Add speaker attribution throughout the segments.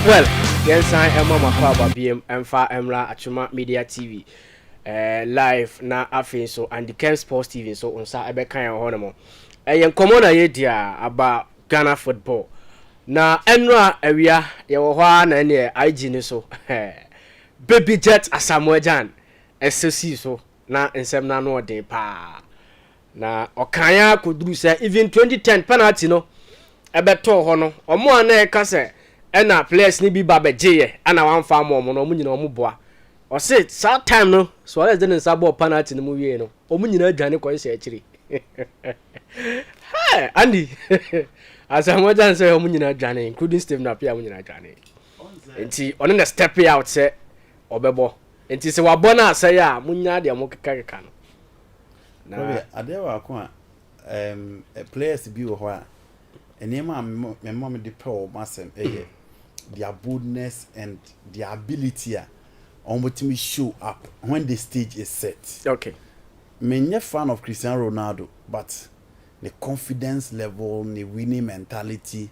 Speaker 1: Well, yes, I am on my power BM and Far Emra Achuma Media TV. Live na afin so and the Kerm Sports TV so on sa ebe kan hono. Common aye dia about Ghana football. Na enra awia ye wo hwa na ne IG ni so. Baby Jet Asamoah Gyan SSC so na ensem na no den pa. Na okanya koduru say even 2010 penalty no ebe to ho no. Omo ana e ka say ena players ni bi ba beje ana wan fa mo no mu nyina omo boa. O say that time no so let's den sabo penalty no mu wie no. Omo nyina adwane ko se akiri. Hey Andy. Asamoah Gyan say omo nyina adwane including Steve Napier omo nyina adwane. Enti on the step out say obebo. Enti se wabo na say ya munya de mo keka no.
Speaker 2: Na adewa ko players bi wo ho a enema me mom de pearl masem their boldness and their ability to show up when the stage is set.
Speaker 1: Okay.
Speaker 2: Me fan of Cristiano Ronaldo, but the confidence level, the winning mentality,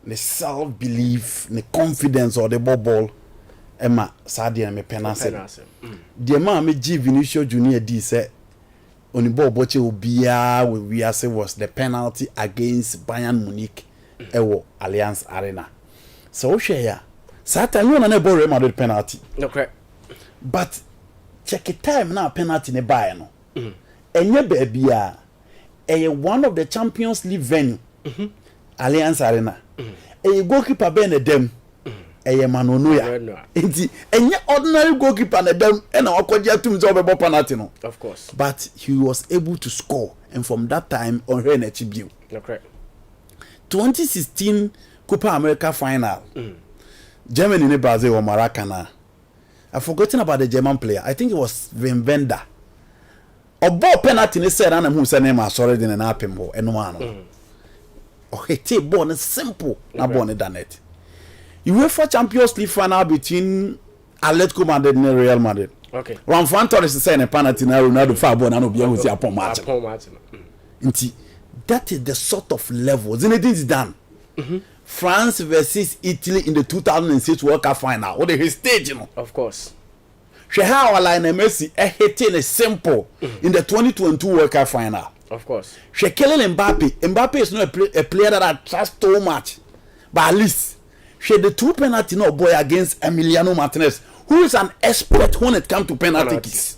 Speaker 2: the self-belief, the confidence or the ball, Emma Sadia me penase. The man me G Vinicius Junior D said on ball boche ubia we say was the penalty against Bayern Munich ewo Allianz Arena. So share Satan you na ball Real Madrid penalty.
Speaker 1: Okay.
Speaker 2: But check it time now penalty ne Bayern no. Enye baby one of the Champions League venue. Allianz Arena. Goalkeeper be ne dem. Manonoya. Enye ordinary goalkeeper na dem na wakoje tum zo be penalty no.
Speaker 1: Of course.
Speaker 2: But he was able to score and from that time on her Chibiu.
Speaker 1: Okay.
Speaker 2: 2016 Copa America final. Germany and Brazil or Maracana. I've forgotten about the German player. I think it was Wim Wenders. A ball penalty ni said and who said name sorry din na pembo enumano. Okay, te ball is simple. Na ball done it. UEFA Champions League final between Atletico Madrid and Real Madrid.
Speaker 1: Okay.
Speaker 2: Ramfan Torres is saying a penalty na Ronaldo fa ball na no bia with upon match. Nti that is the sort of level. Zinedine Zidane. France versus Italy in the 2006 World Cup final. What the stage, you know?
Speaker 1: Of course.
Speaker 2: She had our line Messi hitting a simple in the 2022 World Cup final.
Speaker 1: Of course.
Speaker 2: She killing Mbappe. Mbappe is not a player that I trust so much. But at least she had the two penalty no boy against Emiliano Martinez, who is an expert when it comes to penalty kicks.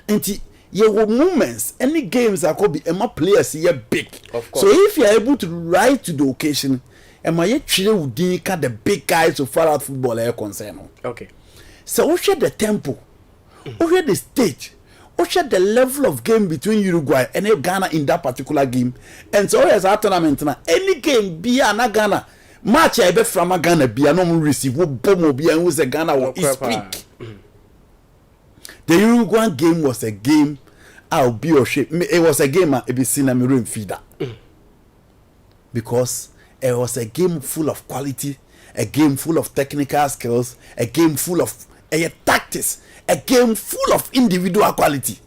Speaker 2: And your moments, any games that could be Emma players here big.
Speaker 1: Of course.
Speaker 2: So if you are able to rise to the occasion, Emma ye the big guys so far out football are concerned.
Speaker 1: Okay.
Speaker 2: So we share the tempo, we share the stage, we share the level of game between Uruguay and Ghana in that particular game. And so as our tournament now, any game be an Ghana match I bet from Ghana be no receive who bomb be and who's a Ghana will speak. The Uruguayan game was a game. I'll be your shape. It was a game it be seen a room feeder. Because it was a game full of quality, a game full of technical skills, a game full of tactics, a game full of individual quality.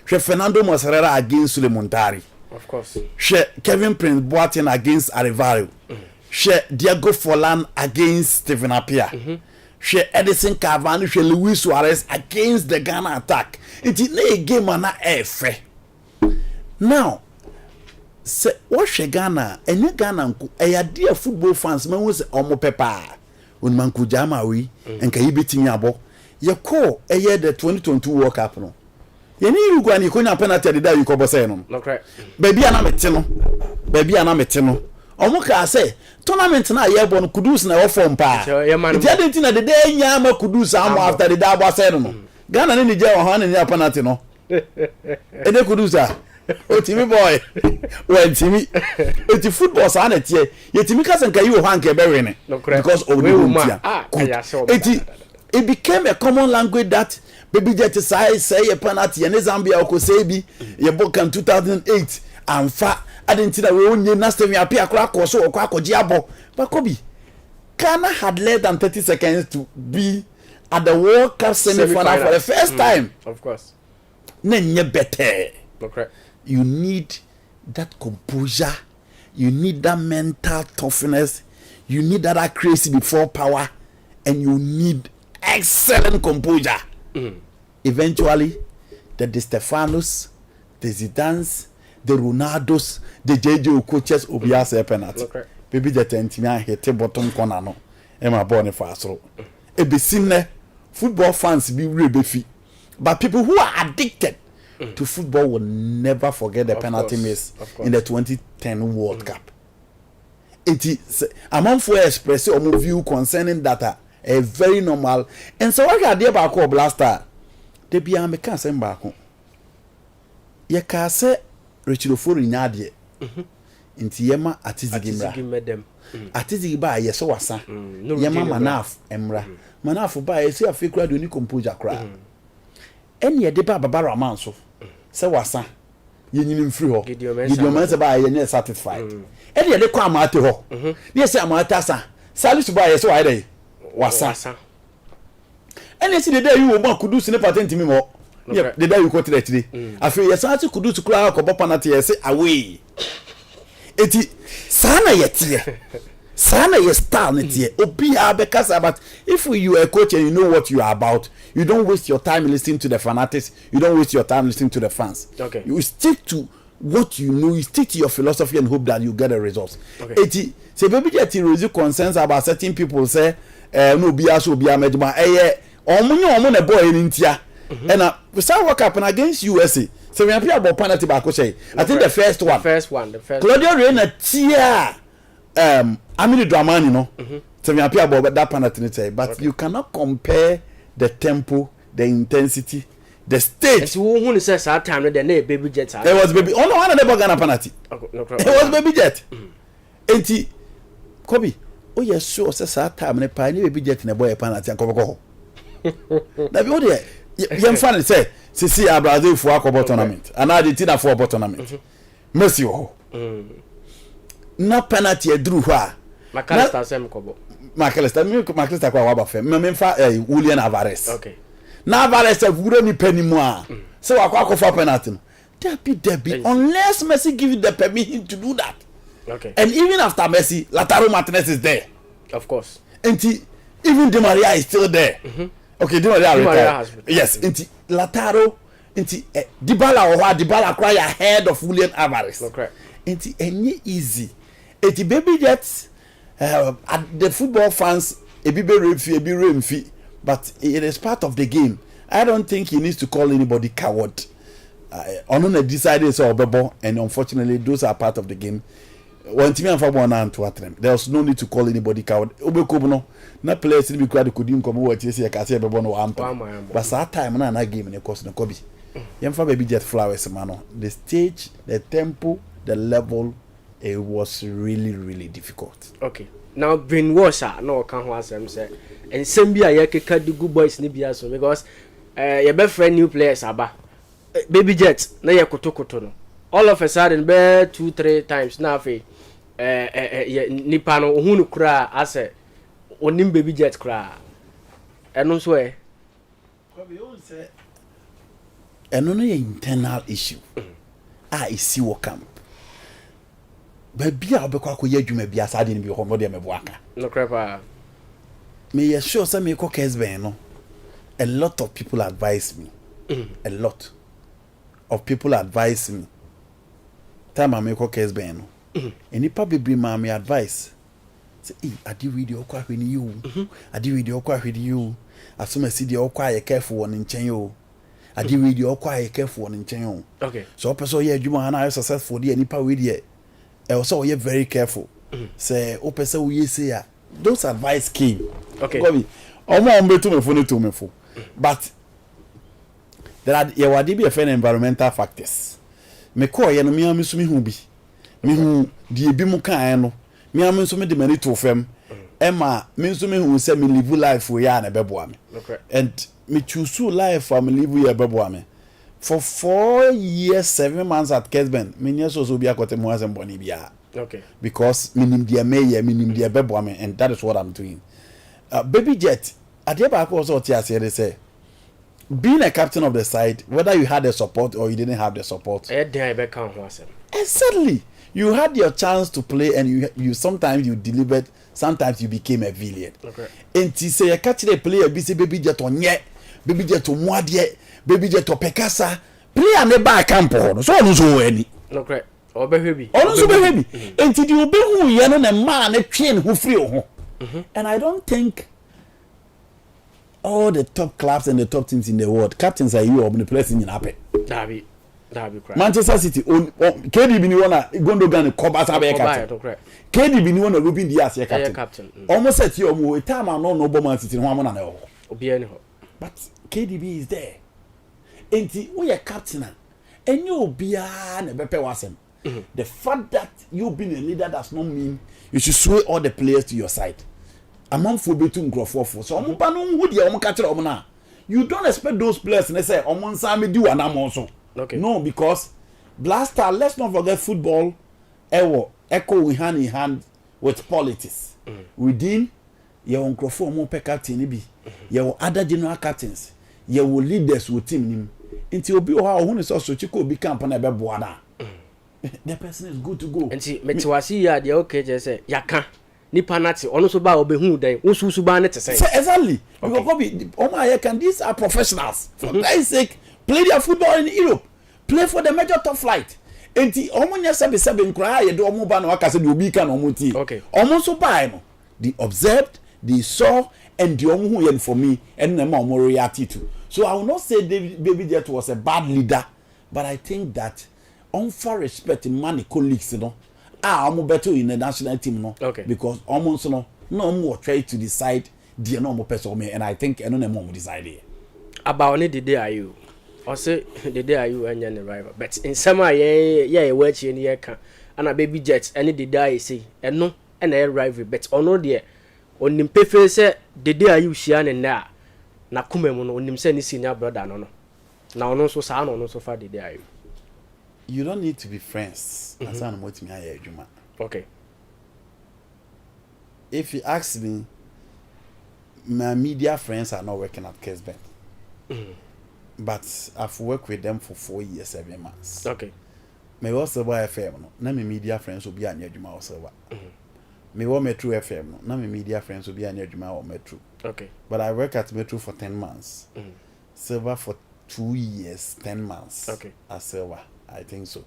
Speaker 2: She Fernando Moserera against Suleiman Tari.
Speaker 1: Of course.
Speaker 2: She Kevin Prince Boateng against Rivalries. She Diego Forlan against Stephen Appiah. She Edison Cavani, she Luis Suarez against the Ghana attack. It is a game on a now. Say what she Ghana and Ghana a dear football fans man was omo pepa when man kujama we and can you beat me abo ye call a year the 2022 World Cup no ye ni Uruguay ni konya penalty the day you ko say no baby ana mete no omo ka say tournament na ye bon kudus na form pa it hadn't na the day nyama kudus am after the day abo say no Ghana ni je o han ni penalty no ene kudusa o timi boy when timi eti football sa na tie ye timi ka sanka you han ke be win because of the eti it became a common language that baby jet say a penalty and Zambia ko say bi ye book in 2008 and fa adentina we onye na Stephen Appiah akora ko so okwa akogye abo but Kobe Ghana had less than 30 seconds to be at the World Cup semi-final for the first time.
Speaker 1: Of course.
Speaker 2: Nenye better.
Speaker 1: Okay.
Speaker 2: You need that composure. You need that mental toughness. you need that accuracy before power, and you need excellent composure. Eventually, the Di Stefanos, the Zidanes, the Ronaldos, the JJ coaches will be a penalty. Baby Jet and me hit the bottom corner no. Emma born fast row. A be seen football fans be real, but people who are addicted to football will never forget the penalty miss in the 2010 World Cup. It is among for express or view concerning data a very normal, and so I got the about call blaster. They be a mechanic send back home. Ye can say Richard for in Yadia into Yema at his game. At his by yes, so was Yama Manaf, Emra. Manaf by a say a fake radio ni composure cry. And ye deba Barbara Manso. So was you free ho. Give your man by ye satisfied. And ye come out to her. Yes, I'm a tassa. Salis by a so I day. Wasa. And you see the day you will could do sin patent to me more. Yep, the day you quoted it today. I feel yes, I could do to cry or Bopanati say away. Eti sana yet sana ye star net ye obi because but if you are a coach and you know what you are about, you don't waste your time listening to the fanatics, you don't waste your time listening to the fans.
Speaker 1: Okay,
Speaker 2: you stick to what you know, you stick to your philosophy and hope that you get the results. Okay, eti say baby get raise concerns about certain people say no be aso be amedma omunyo na boy ni ntia and we start work up against USA. So we are about penalty back. I think the first one. Claudio Reina tia Amini Dramani no. So we are about that penalty. But you cannot compare the tempo, the intensity, the stage.
Speaker 1: So who says that time the name Baby Jet?
Speaker 2: It was baby. Oh no, one never gonna penalty. It was Baby Jet. Enti Kobe. Oh yes, sure. Says that time the Baby Jet in a boy penalty and go. Now be what you fan say. See Brazil for a tournament. And now the Tina for a tournament. Mercy. No penalty a drew her.
Speaker 1: McAllister Sam Kobo.
Speaker 2: McAllister kwa wabafe. Memfa Julian Alvarez.
Speaker 1: Okay.
Speaker 2: Now Alvarez wouldn't penny more. So I go for penalty. Debbie. Unless Messi give you the permission to do that.
Speaker 1: Okay. And
Speaker 2: even after Messi, Lautaro Martinez is there.
Speaker 1: Of course.
Speaker 2: And even Di Maria is still there. Okay, Di Maria
Speaker 1: has
Speaker 2: yes, inti Lautaro, inti Dybala cry ahead of Julian Alvarez.
Speaker 1: Okay.
Speaker 2: Inti any easy. Eti Baby Jets the football fans a be remfi, but it is part of the game. I don't think he needs to call anybody coward. On decided so Obebo, and unfortunately those are part of the game. When Timmy and Fabona and to them, there was no need to call anybody coward. Obekono, not players to be crowded couldn't come over to see a Cassia Bebono Ampa. But that time, and game in a course, no Kobe. Yamfa Baby Jet flowers, mano. The stage, the tempo, the level, it was really difficult.
Speaker 1: Okay. Now, brainwasher, no, can't was them say. And Sambia, you can do good boys, Nibia, so because your best friend new players, Aba. Baby Jet, na ya kotokoto. All of a sudden, be 2-3 times now, Nipano, who cry, I say, onim Baby Jet cry. And no swear.
Speaker 2: And only an internal issue. I see what camp. But be a bequaco you may be a sardine be home me waka.
Speaker 1: No crap.
Speaker 2: May assure some me cockers beno. A lot of people advise me. A lot of people advise me. Time I make cockers beno. And if probably bring my advice. Say, I do video quite with you. I do video quite with you. As soon as I see the quite careful one in Chenyo. I do video quite careful one in Chenyo.
Speaker 1: Okay. So
Speaker 2: person yeah, you and I successful the nipa with ye. Also you're very careful. Say, oh person we say those advice came.
Speaker 1: Okay.
Speaker 2: To me for. But there are be a fair environmental factors. Me call ye no me amusumi hu bi. Me hu die bi mu kan no. Me amusumi de mani to fam. Emma me nsumi hu say me live life we ya na beboa me.
Speaker 1: Okay.
Speaker 2: And me choose life for me live we beboa me. For 4 years, 7 months at Kesben, me nyeso so be akote mo asem boni bia.
Speaker 1: Okay.
Speaker 2: Because minim dia meye, minim dia beboa me, and that is what I'm doing. Baby Jet, Adeba also they say, being a captain of the side, whether you had the support or you didn't have the support, Exactly. You had your chance to play, and you sometimes you delivered, sometimes you became a villain.
Speaker 1: Okay.
Speaker 2: And to say a catch the player, be say baby jet on yet, baby jet to moadie, baby jet to pekasa, player never camp on. So on so any.
Speaker 1: Okay. Or baby.
Speaker 2: Also baby. And to you be who you know a man a chain who free oh. And I don't think all the top clubs and the top teams in the world, captains are you or the players in Ape.
Speaker 1: Dabi cry.
Speaker 2: Manchester City on KDB ni wanna Gundogan Kobasa be captain. KDB ni wanna Ruben Dias ye captain. Almost at you mo time I no Man City no amona na ho.
Speaker 1: Obi ani ho.
Speaker 2: But KDB is there. Enti we are captain and you be na bepe wasem. The fact that you being a leader does not mean you should sway all the players to your side. Among for between Grofo for so omo pa no hu de omo catch omo na. You don't expect those players to say omo nsa me do anam also.
Speaker 1: Okay.
Speaker 2: No, because Blaster, let's not forget football echo hand in hand with politics. Within your Grofo omo pe captain bi, your other general captains, your leaders with team until obi o ha hu ne so chiko bi camp na be boa na. The person is good to go.
Speaker 1: Enti metiwasi ya de okay je say yaka nipa nati ono so ba obehu den ususu ba ne tese.
Speaker 2: Exactly. Because these are professionals. For Christ's sake, play their football in Europe. Play for the major top flight. Enti omo nya sebe nkra ye do omo ba na waka se de obi ka na omo ti.
Speaker 1: Okay.
Speaker 2: Omo so ba no. They observed, they saw, and the omo hu for me and na omo react to. So I will not say Baby Jet was a bad leader, but I think that unfair respect in many colleagues, you know, I'm better in the national team, no,
Speaker 1: okay,
Speaker 2: because almost no more try to decide the normal person, and I think I don't know more decide here.
Speaker 1: About only the day are you, or say the day are you and your rival, but in summer, yeah, watch in the can, and a Baby Jet, any the day say, and no, and a rival, but on no dear, on him pay say the day are you Shian and now, Nakume on him send his senior brother, no, now no so sound or no so far the day are you.
Speaker 2: You don't need to be friends.
Speaker 1: Okay.
Speaker 2: If you ask me, my media friends are not working at Kesben. But I've worked with them for 4 years, 7 months.
Speaker 1: Okay.
Speaker 2: Me also buy FM. No, my media friends will be at Juma also. Me wo Metro FM. No, my media friends will be at Juma or Metro.
Speaker 1: Okay.
Speaker 2: But I work at Metro for 10 months. Silver for 2 years, 10 months.
Speaker 1: Okay.
Speaker 2: As silver. I think so.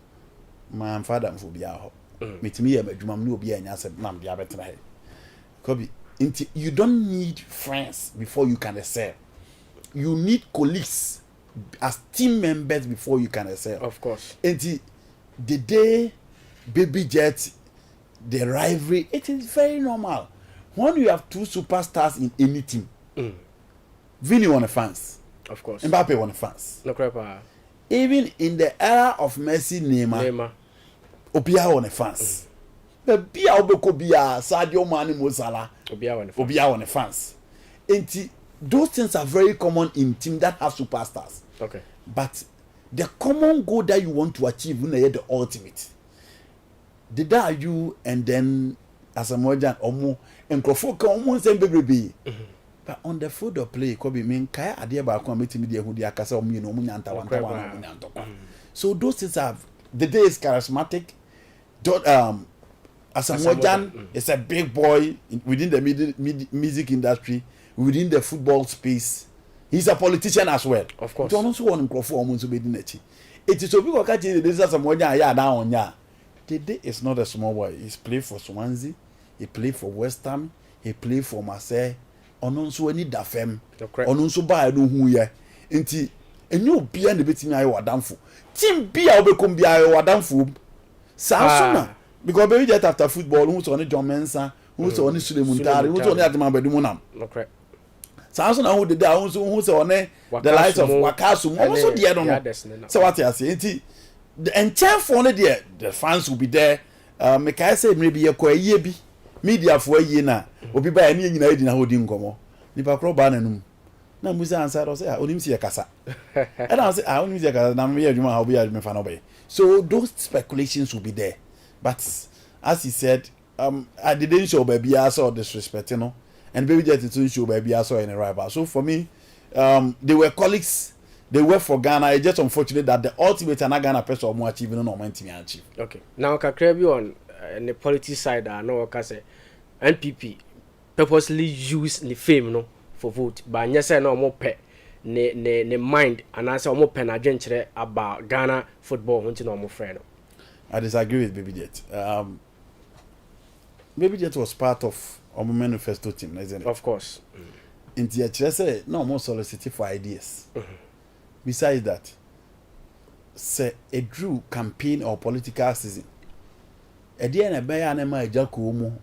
Speaker 2: My father will be out. Meet me, I'm no be any answer. Nam be better. Kobe, you don't need friends before you can excel. You need colleagues as team members before you can excel.
Speaker 1: Of course.
Speaker 2: And the day Baby Jet, the rivalry, it is very normal. When you have two superstars in any team, Vinny won the fans.
Speaker 1: Of course.
Speaker 2: Mbappe won the fans.
Speaker 1: No crap.
Speaker 2: Even in the era of Messi, Neymar, Obia on the fans. But Bia Obeko Bia, Sadio Mane, Mo Salah, Obia on the fans. And those things are very common in teams that have superstars.
Speaker 1: Okay.
Speaker 2: But the common goal that you want to achieve, you know, the ultimate. Did that you and then Asamoah Omo and Krofoka Omo and baby. But on the field of play, Kobe mean kaya idea about committing media who dia kasa omu no munyanta wanta. So those things have the day is charismatic. Asamoah is a big boy within the music industry, within the football space. He's a politician as well.
Speaker 1: Of course.
Speaker 2: Don't also want to for omu so be dinechi. It is so big catching the Asamoah ya down ya. The day is not a small boy. He's played for Swansea, he played for West Ham, he played for Marseille. Ono nso ani da fam ono nso ba no hu ye enti enye obia na betimi aye wadamfo team bia obekom bia aye wadamfo sa because Baby Jet after football who so on John Mensa who so on Suleiman Tari who so on Adama Bedumunam
Speaker 1: okay
Speaker 2: sa so na who dey who so on the likes of Wakasu also there no so what you say enti the entire for there the fans will be there me kai say maybe ye kwa ye bi media for ye na obi ba ani nyina edi na hodi nkomo nipa kro ba nanum na musa answer say onim si yakasa and I say onim si yakasa na me adwuma ha obi adwuma fa no be so those speculations will be there but as he said I didn't show baby I saw disrespect and Baby Jet didn't show baby I saw any rival so for me they were colleagues they work for Ghana. It's just unfortunate that the ultimate and Ghana person more achieving no man to achieve.
Speaker 1: Okay. Now kakra bi on the politics side I know ka say NPP purposely use the fame no for vote but nya say no mo pe ne mind and answer mo pe na dwenkyere about Ghana football hunti no mo friend no.
Speaker 2: I disagree with Baby Jet. Baby Jet was part of our manifesto team, isn't it?
Speaker 1: Of course.
Speaker 2: In the say no more solicit for ideas. Besides that, say a drew campaign or political season. A day and a bay anima jakumo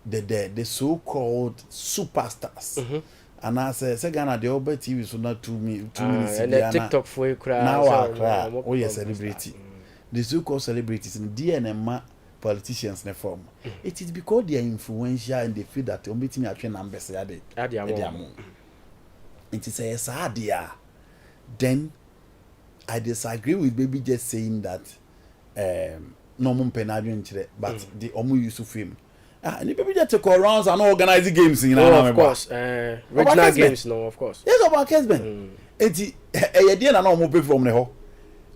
Speaker 2: the so-called superstars. And I say Ghana the over TV so not 2 minutes.
Speaker 1: And the TikTok for you cry.
Speaker 2: Now I cry. Oh yes, celebrity. The so-called celebrities in DNM politicians in form. It is because they are influential and they feel that meeting a train numbers at the it is a sad idea. Then I disagree with Baby just saying that no more penadrian but the omu use of him. And the Baby just take rounds and organize games in
Speaker 1: of course. Regional games, no, of course.
Speaker 2: Yes, about Kesben. It's a idea and no more pay from the hall.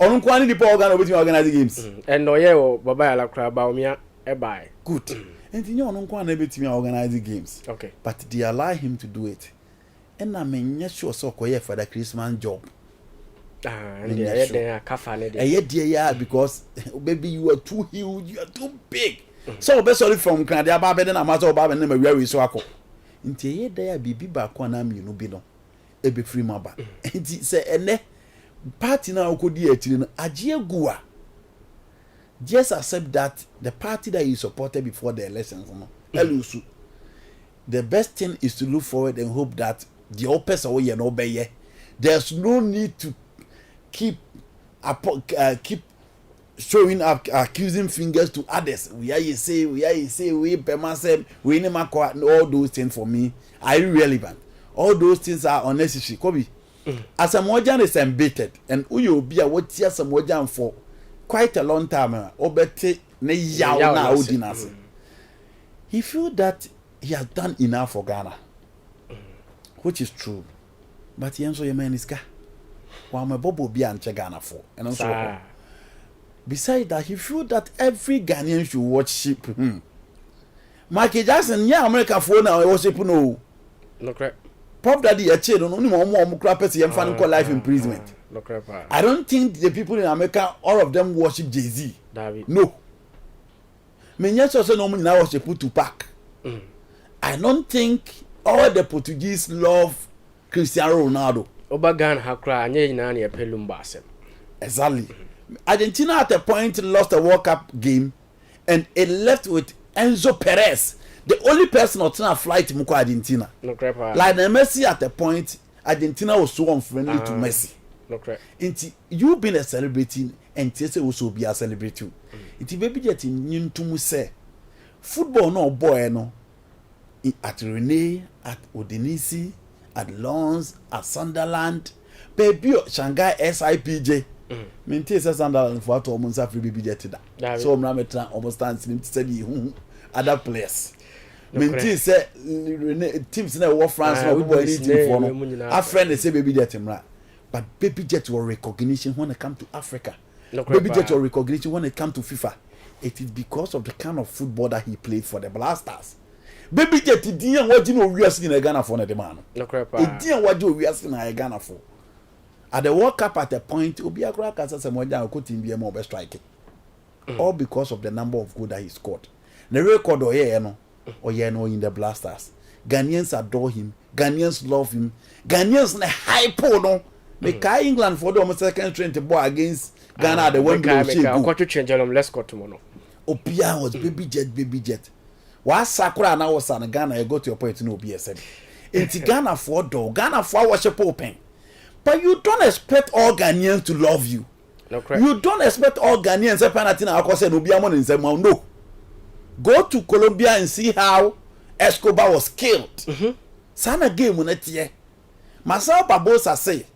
Speaker 2: On quantity the organize games.
Speaker 1: And no yeah, Baba la crab baumia e buy.
Speaker 2: Good. And you know quantity organize games.
Speaker 1: Okay.
Speaker 2: But they allow him to do it. And I mean yes sure so for the Christmas job.
Speaker 1: And they kafane
Speaker 2: yeah, because baby you are too huge, you are too big. So be sorry from Canada Baba then amazo Baba na we so akọ. Nti ye there bibi ba kwa na mi no bi no. E be free maba. Nti say ene party na okodi atiri no agye agua. Just accept that the party that you supported before the elections no. Elusu. The best thing is to look forward and hope that the opposite way you know be. There's no need to keep showing up, accusing fingers to others. We permasem, we all those things for me are irrelevant. All those things are unnecessary. Kobe, Asamoah is embittered, and Uyo be a what Asamoah for quite a long time. Obete ne yaw na odinase. He feel that he has done enough for Ghana, which is true. But he also man is while my Bobo be and Ghana for, and also. Besides that, he feel that every Ghanaian should worship him. Michael Jackson, yeah, America for now, worship no.
Speaker 1: No crap.
Speaker 2: Pop Daddy, a child, no more crappers, and fan life imprisonment.
Speaker 1: No crap.
Speaker 2: I don't think the people in America, all of them worship Jay-Z.
Speaker 1: David.
Speaker 2: No. Me yes also no now worship Tupac. I don't think all the Portuguese love Cristiano Ronaldo.
Speaker 1: Obagan hakra anye nyina na pelumba asem.
Speaker 2: Exactly. Argentina at a point lost a World Cup game and it left with Enzo Perez, the only person on a flight to Argentina.
Speaker 1: No crap.
Speaker 2: Like Messi at a point, Argentina was so unfriendly to Messi.
Speaker 1: No crap.
Speaker 2: You being a celebrity and TSA also be a celebrity. It baby jet in to say football no boy no at Rene, at Odinisi, at Lons, at Sunderland, baby Shanghai SIPJ. Minty says Sunderland for almost a free baby jet that. So Rametra almost stands him to say other players. Minty said teams in the France no boy team for no. Our friend they say baby jet him right. But baby jet will recognition when it come to Africa. Baby jet will recognition when it come to FIFA. It is because of the kind of football that he played for the Blasters. Baby jet didn't what you know we are seeing in Ghana for the man.
Speaker 1: No crap.
Speaker 2: It didn't what you we are seeing in Ghana for. At the World Cup at a point, Obi Akra Kasa Samoa could be more striking. All because of the number of goals that he scored. The record no in the Blasters. Ghanaians adore him. Ghanaians love him. Ghanaians na hypo no. Make England for the almost second train to boy against Ghana the one goal.
Speaker 1: Let's go tomorrow.
Speaker 2: Opia was baby jet. Was Sakura now was an Ghana you go to your point no BSM. It's Ghana for Ghana for worship open. But you don't expect all Ghanaians to love you.
Speaker 1: No correct.
Speaker 2: You don't expect all Ghanaians no. Go to Colombia and see how Escobar was killed. Sana game unetie. Marcel Barbosa say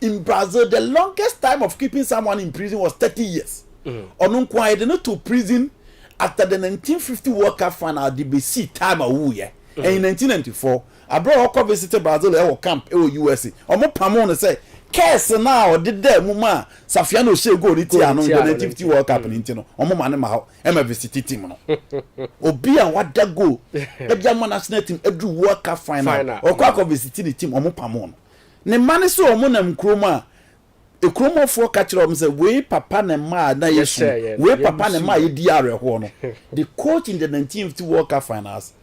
Speaker 2: in Brazil the longest time of keeping someone in prison was 30 years. Onunkwa they not to prison after the 1950 World Cup final the BC time and in 1994 abro ko visit Brazil e wo camp e wo USA omo pamo no say curse now did there mu ma Safiano she go ni ti ano Nativity World Cup ni ti no omo ma ne ma ho e ma visit team no obi a wada go e bia mo national team edu World Cup final o ko visit ni team omo pamo no ne mane so omo nam kroma e kromofo ka kire omo say we papa na ma na yesu we papa na ma yedi areho no the coach in the 1950 World Cup finals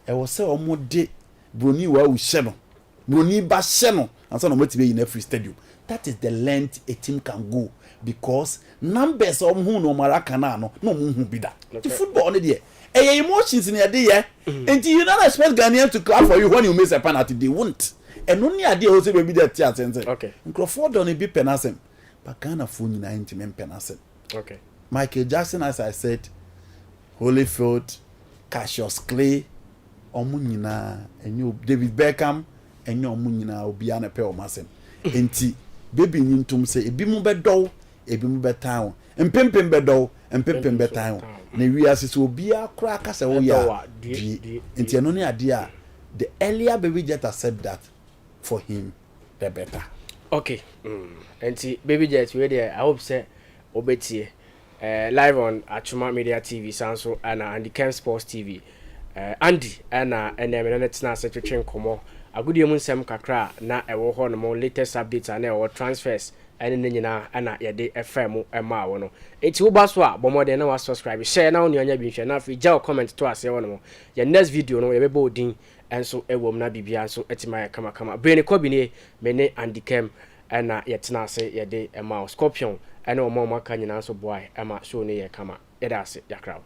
Speaker 2: e was say omo de broni wa uhye no broni ba hye no ansa no motibe in every stadium. That is the length a team can go because numbers of who no marakana no hu bida. The football on there. Emotions in your day, and you don't expect Ghanaians to clap for you when you miss a penalty. They won't. And only idea also be that chance and say, okay. Crawford don't be penasem, but Ghana full 90 men penasem. Okay. Michael Jackson, as I said, Holyfield, Cassius Clay, Omunina, and you David Beckham, and your Munina Obiana Pe Omasem. Enti baby nyintum say ebi mu bedo ebi mu betown empempem bedo empempem betown na wiase so obi akra ka se wo ya enti eno ne ade a the earlier baby jet said that for him the better. Okay.
Speaker 1: Enti baby jet we there I hope say obetie live on Asamoah Media TV sanso and the Kerm Sports TV Andy and enemenet na secretary komo agudi emu nsem kakra na ewo ho no mo latest updates and ewo transfers ene nyina ana yede FM ema wo no enti wo baso a bomode na wa subscribe share na oni anya bi hwe na fi jaw comment to ase wo no ye next video no ye beba odin enso ewo na bibia enso etima kama bene kobi ne me ne Andy Kerm ana yetena ase yede ema Scorpion ene o mo maka nyina so boy ema show ne ye kama yeda ase yakra